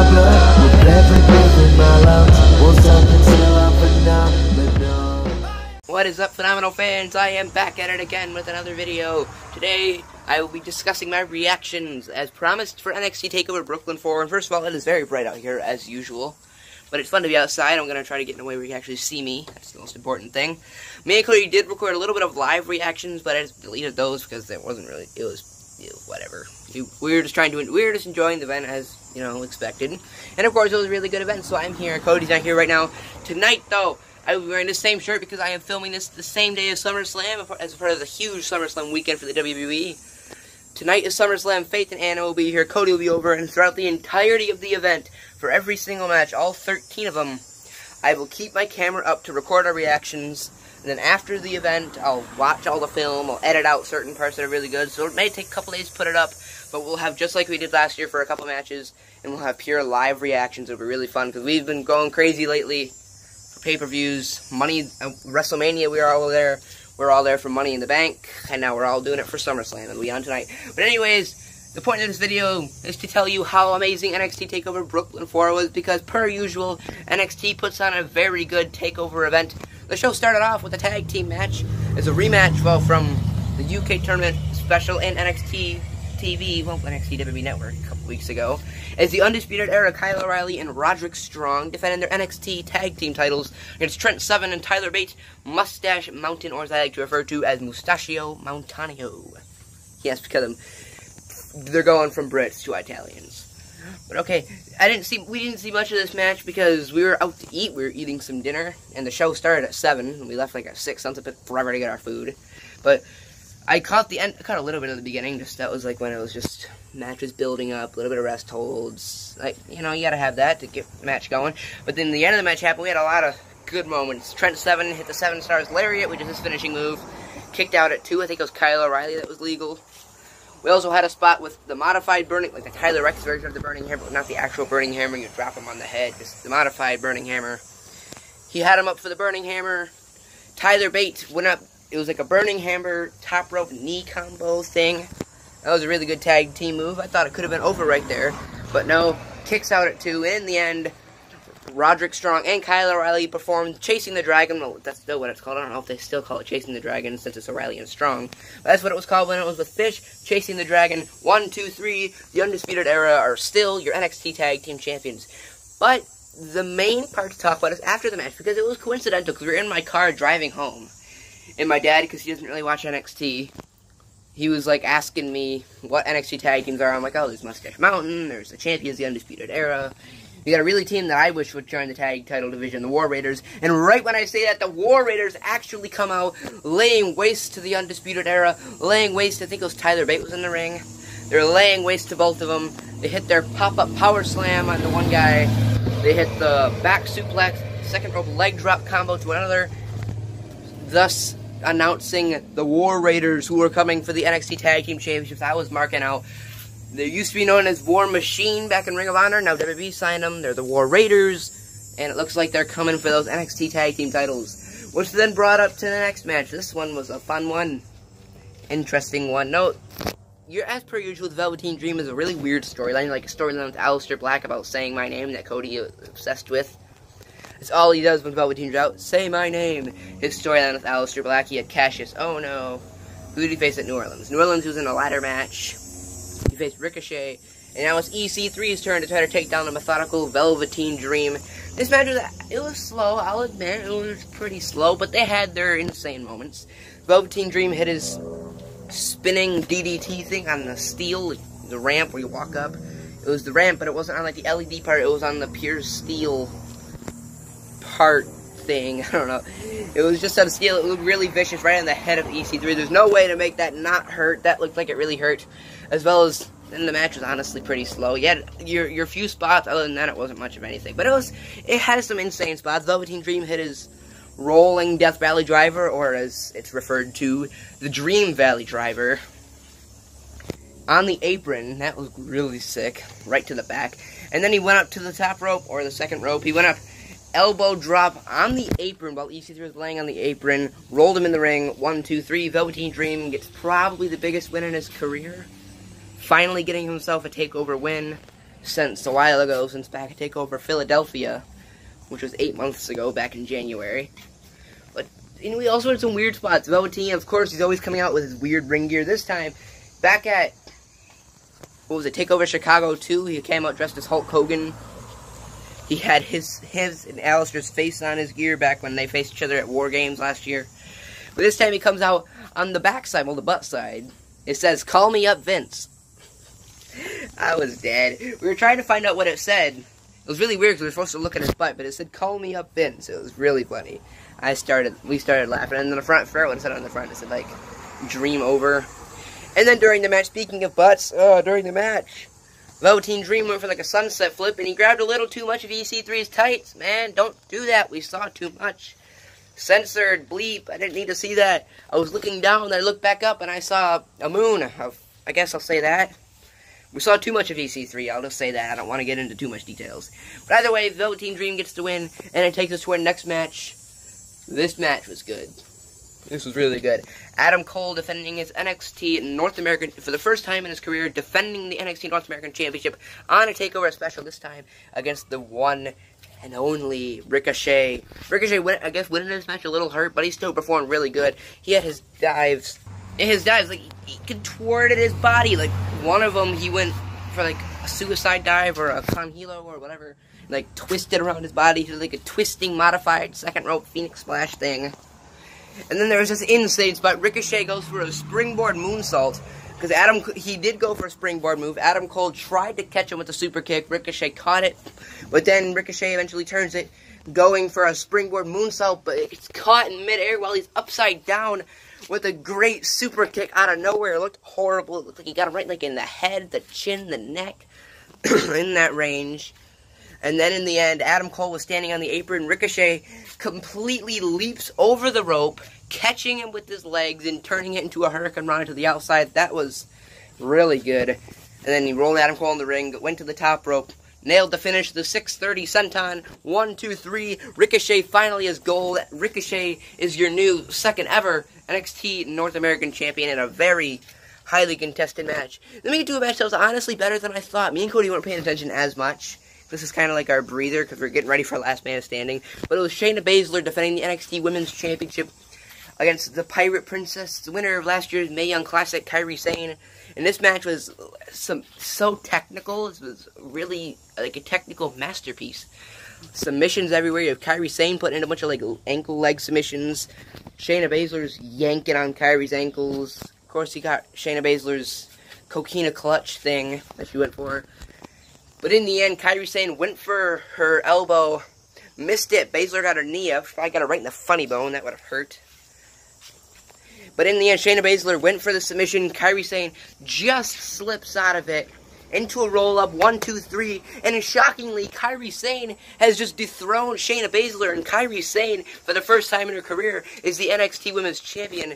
my blood, with every breath in my lungs. Won't stop until I'm phenomenal. What is up, phenomenal fans? I am back at it again with another video. Today, I will be discussing my reactions, as promised, for NXT Takeover Brooklyn 4. And first of all, it is very bright out here, as usual. But it's fun to be outside. I'm going to try to get in a way where you can actually see me. That's the most important thing. Me and Kairi did record a little bit of live reactions, but I just deleted those because it wasn't really, it was whatever. We were just enjoying the event as, you know, expected. And of course, it was a really good event, so I'm here. Cody's not here right now. Tonight, though, I will be wearing the same shirt because I am filming this the same day as SummerSlam, as part of the huge SummerSlam weekend for the WWE. Tonight is SummerSlam. Faith and Anna will be here. Cody will be over, and throughout the entirety of the event, for every single match, all 13 of them, I will keep my camera up to record our reactions. And then after the event, I'll watch all the film. I'll edit out certain parts that are really good. So it may take a couple days to put it up, but we'll have just like we did last year for a couple matches, and we'll have pure live reactions. It'll be really fun because we've been going crazy lately for pay-per-views. WrestleMania, we were all there. We're all there for Money in the Bank, and now we're all doing it for SummerSlam, and we on tonight. But anyways, the point of this video is to tell you how amazing NXT Takeover Brooklyn 4 was, because per usual, NXT puts on a very good takeover event. The show started off with a tag team match. It's a rematch, well, from the UK tournament special in NXT TV, well, NXT WWE Network a couple weeks ago, as the Undisputed Era, Kyle O'Reilly and Roderick Strong defending their NXT tag team titles against Trent Seven and Tyler Bate, Moustache Mountain, or as I like to refer to as Mustachio Mountanio. Yes, because they're going from Brits to Italians. But okay, we didn't see much of this match because we were out to eat. We were eating some dinner, and the show started at 7, and we left like at 6. Something took forever to get our food. But I caught a little bit of the beginning. Just that was like when it was just matches building up, a little bit of rest holds. Like, you know, you gotta have that to get the match going. But then the end of the match happened. We had a lot of good moments. Trent Seven hit the 7 Stars Lariat, which is his finishing move. Kicked out at 2. I think it was Kyle O'Reilly that was legal. We also had a spot with the modified burning, like the Tyler Rex version of the burning hammer, but not the actual burning hammer. You drop him on the head. Just the modified burning hammer. He had him up for the burning hammer. Tyler Bate went up. It was like a burning hammer, top rope knee combo thing. That was a really good tag team move. I thought it could have been over right there. But no, kicks out at 2. In the end, Roderick Strong and Kyle O'Reilly performed Chasing the Dragon. Well, that's still what it's called. I don't know if they still call it Chasing the Dragon since it's O'Reilly and Strong. But that's what it was called when it was with Fish. Chasing the Dragon. 1, 2, 3. The Undisputed Era are still your NXT Tag Team Champions. But the main part to talk about is after the match, because it was coincidental, because we were in my car driving home. And my dad, because he doesn't really watch NXT, he was like asking me what NXT tag teams are. I'm like, oh, there's Moustache Mountain, there's the Champions, the Undisputed Era. We got a really team that I wish would join the tag title division, the War Raiders. And right when I say that, the War Raiders actually come out, laying waste to the Undisputed Era, laying waste, I think it was Tyler Bate was in the ring. They're laying waste to both of them. They hit their pop-up power slam on the one guy. They hit the back suplex, second rope leg drop combo to another, thus announcing the War Raiders, who were coming for the NXT Tag Team Championships. I was marking out. They used to be known as War Machine back in Ring of Honor. Now WWE signed them. They're the War Raiders. And it looks like they're coming for those NXT Tag Team titles. Which then brought up to the next match. This one was a fun one. Interesting one. Note, as per usual, the Velveteen Dream is a really weird storyline. Like a storyline with Aleister Black about saying my name that Cody is obsessed with. That's all he does when Velveteen Dream's out. Say my name. His storyline with Aleister Black. He had Cassius. Oh no. Who did he face at New Orleans? New Orleans was in a ladder match. He faced Ricochet. And now it's EC3's turn to try to take down the methodical Velveteen Dream. This match was slow, I'll admit. It was pretty slow, but they had their insane moments. Velveteen Dream hit his spinning DDT thing on the steel, the ramp where you walk up. It was the ramp, but it wasn't on like the LED part. It was on the pure steel part thing. I don't know. It was just on steel. It looked really vicious right on the head of EC3. There's no way to make that not hurt. That looked like it really hurt. As well as, then the match was honestly pretty slow. You had your few spots. Other than that, it wasn't much of anything. But it had some insane spots. Velveteen Dream hit his rolling Death Valley Driver, or as it's referred to, the Dream Valley Driver, on the apron. That was really sick. Right to the back. And then he went up to the top rope, or the second rope. He went up, elbow drop on the apron while EC3 was laying on the apron. Rolled him in the ring. 1, 2, 3. Velveteen Dream gets probably the biggest win in his career. Finally getting himself a takeover win. since a while ago, since back at Takeover Philadelphia, which was 8 months ago, back in January. But we also had some weird spots. Velveteen, of course, he's always coming out with his weird ring gear. This time, back at, what was it, Takeover Chicago 2, he came out dressed as Hulk Hogan. He had his and Alistair's face on his gear back when they faced each other at War Games last year. But this time he comes out on the back side, well, the butt side. It says, "Call me up, Vince." I was dead. We were trying to find out what it said. It was really weird because we were supposed to look at his butt, but it said, "Call me up, Vince." It was really funny. We started laughing. And then the front, forgot what it said on the front. It said, like, "Dream over." And then during the match, speaking of butts, during the match, Velveteen Dream went for like a sunset flip, and he grabbed a little too much of EC3's tights. Man, don't do that. We saw too much. Censored, bleep. I didn't need to see that. I was looking down, I looked back up, and I saw a moon. I guess I'll say that. We saw too much of EC3. I'll just say that. I don't want to get into too much details. But either way, Velveteen Dream gets the win, and it takes us to our next match. This match was good. This was really good. Adam Cole defending his NXT North American, for the first time in his career, defending the NXT North American Championship on a TakeOver special, this time against the one and only Ricochet. Ricochet, I guess, winning this match a little hurt, but he still performed really good. He had his dives. In his dives, like, he contorted his body. Like, one of them, he went for, like, a suicide dive or a Con Hilo or whatever. Like, twisted around his body to, like, a twisting, modified second rope Phoenix Splash thing. And then there was this insane spot. Ricochet goes for a springboard moonsault. Because he did go for a springboard move. Adam Cole tried to catch him with a super kick. Ricochet caught it. But then Ricochet eventually turns it, going for a springboard moonsault. But it's caught in midair while he's upside down with a great super kick out of nowhere. It looked horrible. It looked like he got him right like in the head, the chin, the neck. In that range. And then in the end, Adam Cole was standing on the apron. Ricochet completely leaps over the rope, catching him with his legs and turning it into a Hurricane Rana to the outside. That was really good. And then he rolled Adam Cole in the ring, went to the top rope, nailed the finish, the 630 senton. 1, 2, 3. Ricochet finally has gold. Ricochet is your new second ever NXT North American champion in a very highly contested match. Then we get to a match that was honestly better than I thought. Me and Cody weren't paying attention as much. This is kind of like our breather because we're getting ready for Last Man Standing. But it was Shayna Baszler defending the NXT Women's Championship against the Pirate Princess, the winner of last year's Mae Young Classic, Kairi Sane. And this match was so technical. It was really like a technical masterpiece. Submissions everywhere. You have Kairi Sane putting in a bunch of like ankle leg submissions. Shayna Baszler's yanking on Kairi's ankles. Of course, you got Shayna Baszler's coquina clutch thing that she went for. But in the end, Kairi Sane went for her elbow, missed it. Baszler got her knee up. Probably got her right in the funny bone. That would have hurt. But in the end, Shayna Baszler went for the submission. Kairi Sane just slips out of it into a roll-up. 1, 2, 3. And shockingly, Kairi Sane has just dethroned Shayna Baszler. And Kairi Sane, for the first time in her career, is the NXT Women's Champion.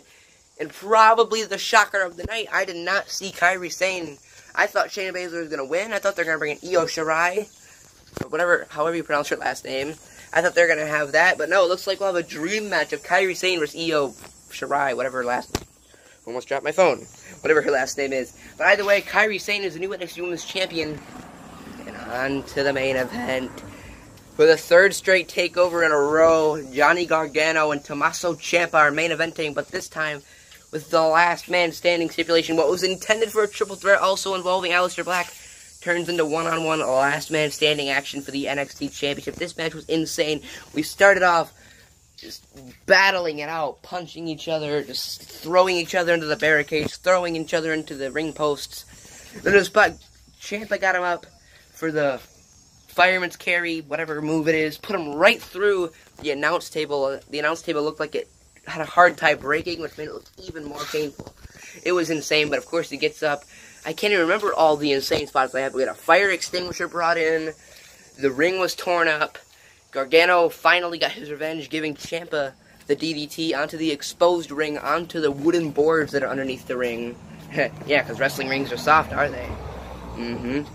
And probably the shocker of the night. I did not see Kairi Sane. I thought Shayna Baszler was going to win. I thought they were going to bring in Io Shirai, or however you pronounce her last name. I thought they were going to have that, but no, it looks like we'll have a dream match of Kairi Sane versus Io Shirai, whatever her last name. Almost dropped my phone. Whatever her last name is. But either way, Kairi Sane is the new NXT Women's Champion. And on to the main event. For the third straight takeover in a row, Johnny Gargano and Tommaso Ciampa are main eventing, but this time with the last man standing stipulation. What was intended for a triple threat, also involving Aleister Black, turns into one-on-one last man standing action for the NXT Championship. This match was insane. We started off just battling it out, punching each other, just throwing each other into the barricades, throwing each other into the ring posts. Then there's but Ciampa got him up for the fireman's carry, whatever move it is, put him right through the announce table. The announce table looked like it had a hard time breaking, which made it look even more painful. It was insane, but of course he gets up. I can't even remember all the insane spots they had. We had a fire extinguisher brought in. The ring was torn up. Gargano finally got his revenge, giving Ciampa the DDT onto the exposed ring, onto the wooden boards that are underneath the ring. Yeah, because wrestling rings are soft, aren't they?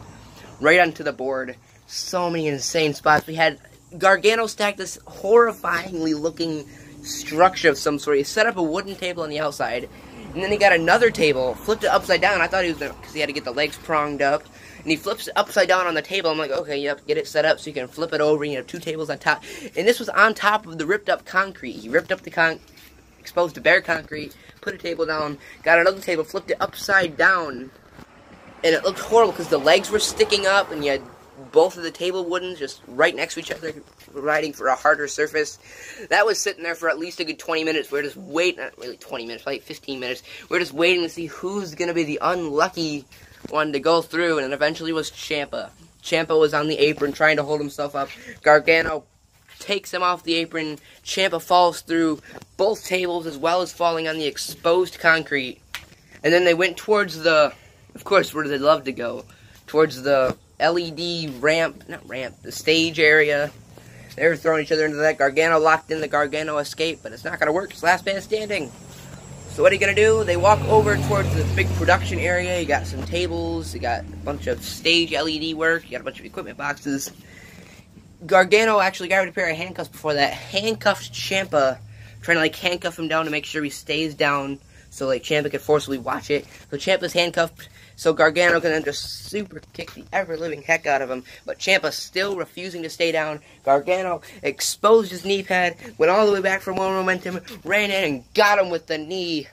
Right onto the board. So many insane spots. We had Gargano stack this horrifyingly looking structure of some sort. He set up a wooden table on the outside, And then he got another table, flipped it upside down. I thought he was going to, because he had to get the legs pronged up. And he flips it upside down on the table. I'm like, okay, you have to get it set up so you can flip it over. You have 2 tables on top. And this was on top of the ripped up concrete. He ripped up the exposed the bare concrete, put a table down, got another table, flipped it upside down. And it looked horrible because the legs were sticking up and you had both of the table woodens just right next to each other, providing for a harder surface. That was sitting there for at least a good 20 minutes. We're just waiting, not really 20 minutes, probably 15 minutes. We're just waiting to see who's going to be the unlucky one to go through, and eventually was Ciampa. Ciampa was on the apron trying to hold himself up. Gargano takes him off the apron. Ciampa falls through both tables as well as falling on the exposed concrete. And then they went towards the, of course, where they love to go, towards the LED the stage area. They were throwing each other into that. Gargano locked in the Gargano escape, but it's not going to work. It's last man standing. So what are you going to do? They walk over towards the big production area. You got some tables. You got a bunch of stage LED work. You got a bunch of equipment boxes. Gargano actually got rid of a pair of handcuffs before that. Handcuffed Ciampa, trying to like handcuff him down to make sure he stays down so like Ciampa could forcibly watch it. So Ciampa's handcuffed, so Gargano can then just super kick the ever-living heck out of him. But Ciampa still refusing to stay down. Gargano exposed his knee pad, went all the way back for more momentum, ran in and got him with the knee.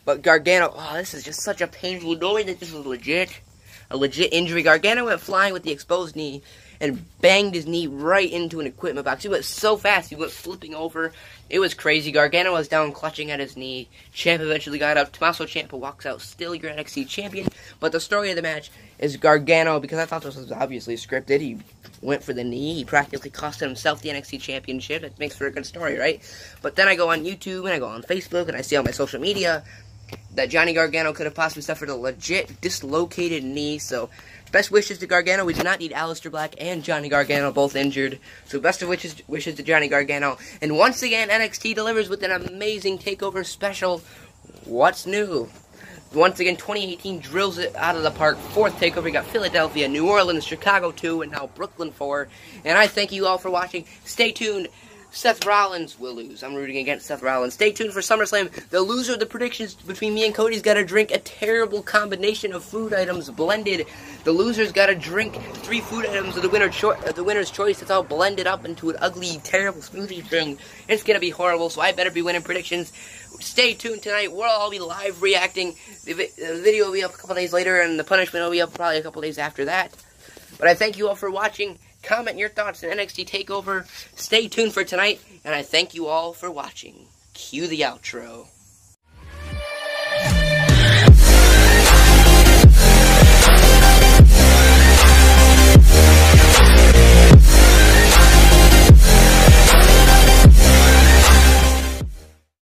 But Gargano, oh, this is just such a painful, knowing that this was a legit injury. Gargano went flying with the exposed knee and banged his knee right into an equipment box. He went so fast, he went flipping over. It was crazy. Gargano was down clutching at his knee. Ciampa eventually got up. Tommaso Ciampa walks out, still your NXT champion. But the story of the match is Gargano, because I thought this was obviously scripted, he went for the knee. He practically cost himself the NXT championship. It makes for a good story, right? But then I go on YouTube and I go on Facebook and I see on my social media that Johnny Gargano could have possibly suffered a legit dislocated knee. So best wishes to Gargano. We do not need Aleister Black and Johnny Gargano both injured. So best of wishes to Johnny Gargano. And once again, NXT delivers with an amazing TakeOver special. What's new? Once again, 2018 drills it out of the park. 4th TakeOver. We got Philadelphia, New Orleans, Chicago 2, and now Brooklyn 4. And I thank you all for watching. Stay tuned. Seth Rollins will lose. I'm rooting against Seth Rollins. Stay tuned for SummerSlam. The loser of the predictions between me and Cody's got to drink a terrible combination of food items blended. The loser's got to drink 3 food items of the winner's choice. It's all blended up into an ugly, terrible smoothie thing. It's going to be horrible, so I better be winning predictions. Stay tuned tonight. We'll all be live reacting. The video will be up a couple days later, and the punishment will be up probably a couple days after that. But I thank you all for watching. Comment your thoughts on NXT TakeOver. Stay tuned for tonight, and I thank you all for watching. Cue the outro.